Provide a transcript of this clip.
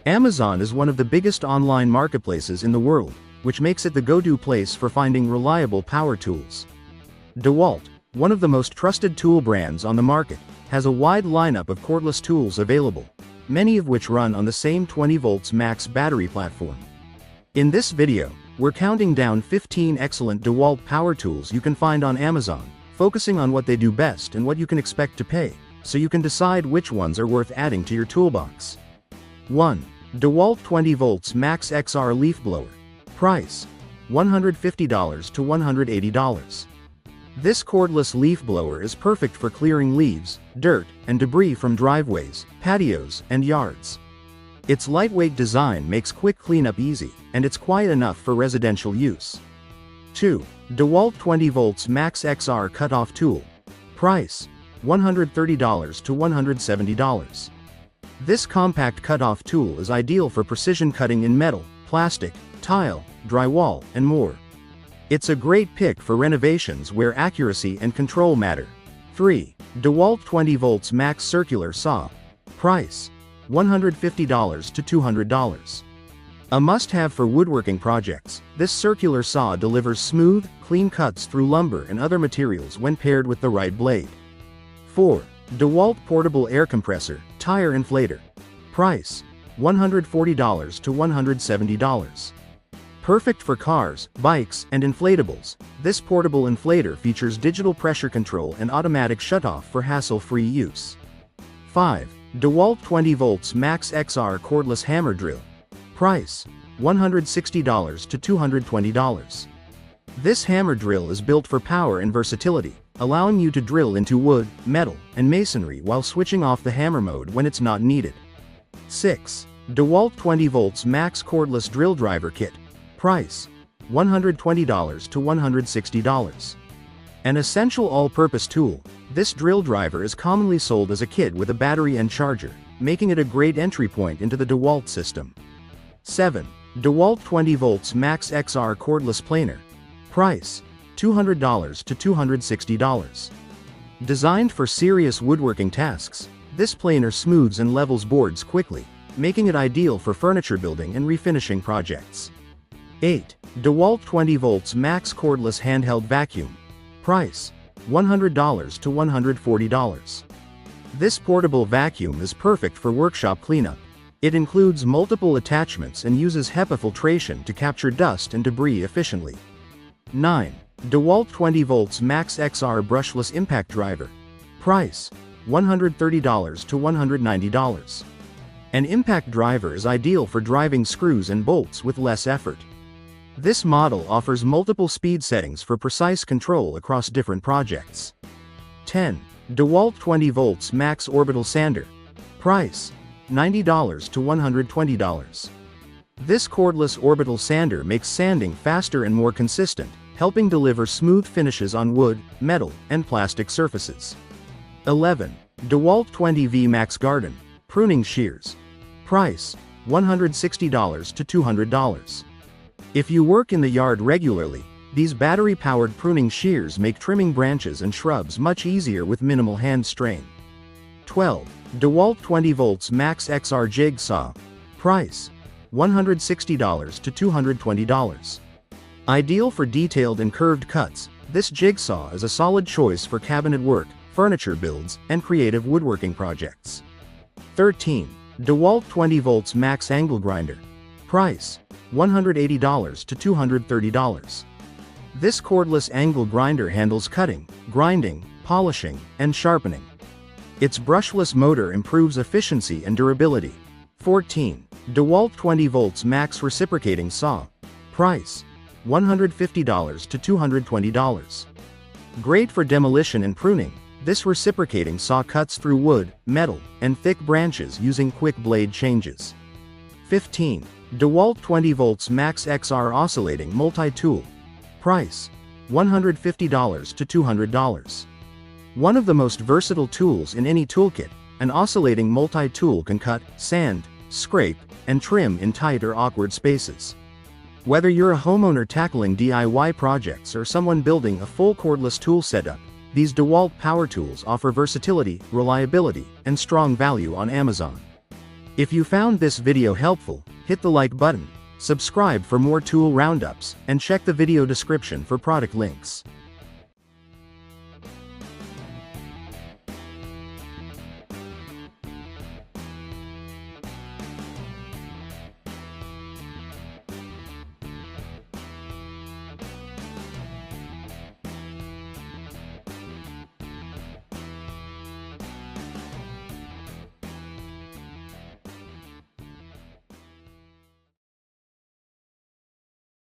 Amazon is one of the biggest online marketplaces in the world, which makes it the go-to place for finding reliable power tools. DeWalt, one of the most trusted tool brands on the market, has a wide lineup of cordless tools available, many of which run on the same 20 volts max battery platform. In this video, we're counting down 15 excellent DeWalt power tools you can find on Amazon, focusing on what they do best and what you can expect to pay, so you can decide which ones are worth adding to your toolbox. 1. DeWalt 20 volts Max XR Leaf Blower. Price: $150 to $180. This cordless leaf blower is perfect for clearing leaves, dirt, and debris from driveways, patios, and yards. Its lightweight design makes quick cleanup easy, and it's quiet enough for residential use. 2. DeWalt 20 volts Max XR Cutoff Tool. Price: $130 to $170. This compact cutoff tool is ideal for precision cutting in metal, plastic, tile, drywall, and more. It's a great pick for renovations where accuracy and control matter. 3. DeWalt 20 volts Max Circular Saw. Price: $150 to $200. A must-have for woodworking projects, this circular saw delivers smooth, clean cuts through lumber and other materials when paired with the right blade. 4. DeWalt Portable Air Compressor, Tire Inflator. Price: $140 to $170. Perfect for cars, bikes, and inflatables, this portable inflator features digital pressure control and automatic shutoff for hassle-free use. 5. DeWalt 20 volts Max XR Cordless Hammer Drill. Price: $160 to $220. This hammer drill is built for power and versatility, allowing you to drill into wood, metal, and masonry while switching off the hammer mode when it's not needed. 6. DeWalt 20 volts Max Cordless Drill Driver Kit. Price: $120 to $160. An essential all-purpose tool, this drill driver is commonly sold as a kit with a battery and charger, making it a great entry point into the DeWalt system. 7. DeWalt 20 volts Max XR Cordless Planer. Price: $200 to $260. Designed for serious woodworking tasks, this planer smooths and levels boards quickly, making it ideal for furniture building and refinishing projects. 8. DeWalt 20 volts Max Cordless Handheld Vacuum. Price: $100 to $140. This portable vacuum is perfect for workshop cleanup. It includes multiple attachments and uses HEPA filtration to capture dust and debris efficiently. 9. DeWalt 20 volts Max XR Brushless Impact Driver. Price: $130 to $190. An impact driver is ideal for driving screws and bolts with less effort. This model offers multiple speed settings for precise control across different projects. 10. DeWalt 20 volts Max Orbital Sander. Price: $90 to $120. This cordless orbital sander makes sanding faster and more consistent, helping deliver smooth finishes on wood, metal, and plastic surfaces. 11. DeWalt 20V Max Garden Pruning Shears. Price: $160 to $200. If you work in the yard regularly, these battery-powered pruning shears make trimming branches and shrubs much easier with minimal hand strain. 12. DeWalt 20 volts Max XR Jigsaw. Price: $160 to $220. Ideal for detailed and curved cuts, this jigsaw is a solid choice for cabinet work, furniture builds, and creative woodworking projects. 13. DeWalt 20 volts Max Angle Grinder. Price: $180 to $230. This cordless angle grinder handles cutting, grinding, polishing, and sharpening. Its brushless motor improves efficiency and durability. 14. DeWalt 20 volts Max Reciprocating Saw. Price: $150 to $220. Great for demolition and pruning, this reciprocating saw cuts through wood, metal, and thick branches using quick blade changes. 15. DeWalt 20 volts Max XR Oscillating Multi-Tool. Price: $150 to $200. One of the most versatile tools in any toolkit, an oscillating multi-tool can cut, sand, scrape, and trim in tight or awkward spaces. Whether you're a homeowner tackling DIY projects or someone building a full cordless tool setup, these DeWalt power tools offer versatility, reliability, and strong value on Amazon. If you found this video helpful, hit the like button, subscribe for more tool roundups, and check the video description for product links.